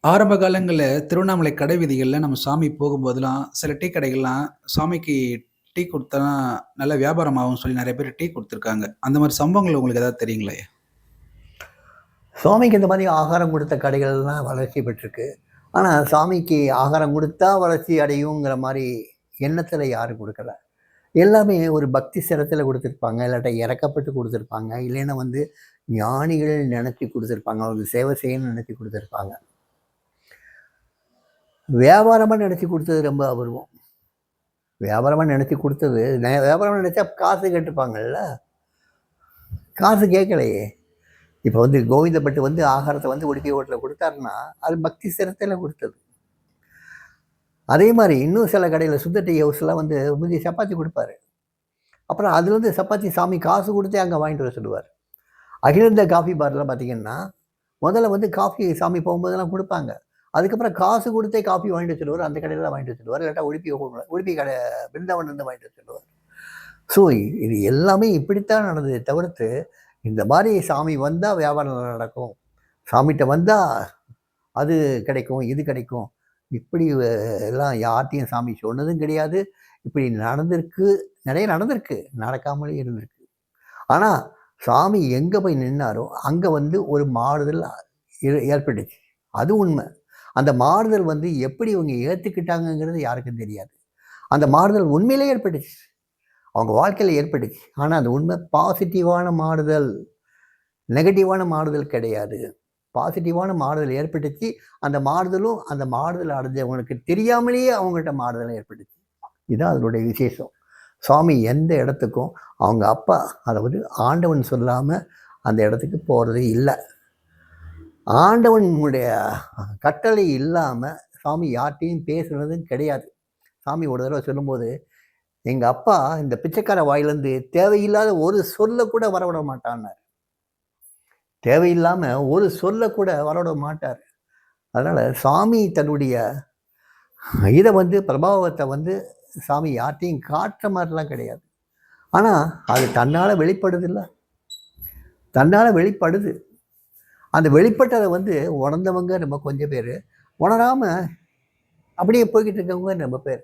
ஆரம்ப காலங்கள்ல திருவண்ணாமலை கடை வீதிகள்ல நம்ம சாமி போகும்போதெல்லாம், சில டீ கடைகள்லாம் சாமிக்கு டீ குடுத்தா நல்ல வியாபாரம் ஆகும்னு சொல்லி நெறைய பேர் டீ குடுத்துருக்காங்க. அந்த மாரி சம்பவங்கள் உங்களுக்கு ஏதாவது தெரியுங்களா? சுவாமிக்கு இந்த மாதிரி ஆகாரம் கொடுத்த கடைகள்லாம் வளர்ச்சி பெற்றிருக்கு. ஆனா, சாமிக்கு ஆகாரம் குடுத்தா வளர்ச்சி அடையுங்கிற மாரி எண்ணத்துல யாரும் குடுக்கல. எல்லாமே ஒரு பக்தி சிரத்துல குடுத்துருப்பாங்க. இல்லாட்டா இரக்கப்பட்டு குடுத்துருப்பாங்க. இல்லைன்னா வந்து ஞானிகள் நெனச்சு குடுத்துருப்பாங்க. அவங்களுக்கு சேவை செய்யணும்னு நெனச்சு குடுத்துருப்பாங்க. வியாபாரமா நெனச்சு குடுத்தது ரொம்ப அபூர்வம். வியாபாரமா நெனச்சு குடுத்தது வியாபாரமா நெனச்சா காசு கேட்டுருப்பாங்கல்ல. காசு கேட்கலையே! இப்ப வந்து கோவிந்தப்பட்டு வந்து ஆகாரத்த வந்து உடுப்பி ஹோட்டல்ல குடுத்தாருன்னா, அது பக்தி சிரத்தையில குடுத்தது. அதே மாரி இன்னும் சில கடையில சுத்த டீ ஹவுஸ்லாம் வந்து முந்தி சப்பாத்தி குடுப்பாரு. அப்புறம் அதுலருந்து சப்பாத்தி சாமி காசு குடுத்தே அங்க வாங்கிட்டு வர சொல்லுவாரு. அகிலந்த காஃபி பார்லாம் பார்த்தீங்கன்னா, முதல்ல வந்து காஃபி சாமி போகும்போதெல்லாம் குடுப்பாங்க. அதுக்கப்புறம் காசு குடுத்தே காஃபி வாங்கிட்டு வர சொல்லுவாரு. அந்த கடையில தான் வாங்கிட்டு வர சொல்லுவாரு. இல்லாட்டா உடுப்பி கடை பிருந்தாவன்லருந்து வாங்கிட்டு வர சொல்லுவாரு. ஸோ இது எல்லாமே இப்படித்தான் நடந்ததே தவிர்த்து, இந்த மாரி சாமி வந்தா வியாபாரம் நடக்கும். சாமிட்ட வந்தா அது கிடைக்கும், இது கிடைக்கும். இப்படி எல்லாம் யார்ட்டயும் சாமி சொன்னதும் கிடையாது. இப்படி நடந்திருக்கு. நெறைய நடந்திருக்கு. நடக்காமலே இருந்திருக்கு. ஆனா, சாமி எங்க போய் நின்னாரோ, அங்க வந்து ஒரு மாறுதல் ஏற்பட்டுச்சு. அது உண்ம. அந்த மாறுதல் வந்து எப்படி இவங்க ஏத்துக்கிட்டாங்கங்கிறது யாருக்கும் தெரியாது. அந்த மாறுதல் உண்மையிலேயே ஏற்பட்டுச்சு. அவங்க வாழ்க்கையில ஏற்பட்டுச்சு. ஆனா, அந்த உண்மை பாசிட்டிவான மாறுதல். நெகட்டிவான மாறுதல் கிடையாது. பாசிட்டிவான மாறுதல் ஏற்பட்டுச்சு. அந்த மாறுதலும் அந்த மாறுதல் அடைஞ்சவங்களுக்கு தெரியாமலேயே அவங்கள்ட்ட மாறுதலும் ஏற்பட்டுச்சு. இதான் அதனுடைய விசேஷம். சுவாமி எந்த இடத்துக்கும் அவங்க அப்பா, அதாவது ஆண்டவன் சொல்லாம அந்த இடத்துக்கு போறதே இல்ல. ஆண்டவனுடைய கட்டளை இல்லாம சாமி யார்ட்டயும் பேசுனதும் கிடையாது. சாமி ஒரு தடவ சொல்லும்போது, எங்க அப்பா இந்த பிச்சைக்கார வாயிலேருந்து தேவையில்லாத ஒரு சொல்ல கூட வரவிட மாட்டான்னாரு. தேவையில்லாம ஒரு சொல்ல கூட வரவிட மாட்டார். அதனால சாமி தன்னுடைய இத வந்து பிரபாவத்த வந்து சாமி யார்ட்டயும் காட்டுற மாரிலாம் கிடையாது. ஆனா, அது தன்னால வெளிப்படுதுல்ல. தன்னால வெளிப்படுது. அந்த வெளிப்பட்டத வந்து உணர்ந்தவங்க நம்ம கொஞ்சம் பேரு. உணராம அப்படியே போய்க்கிட்டு இருக்கவங்க ரொம்ப பேர்.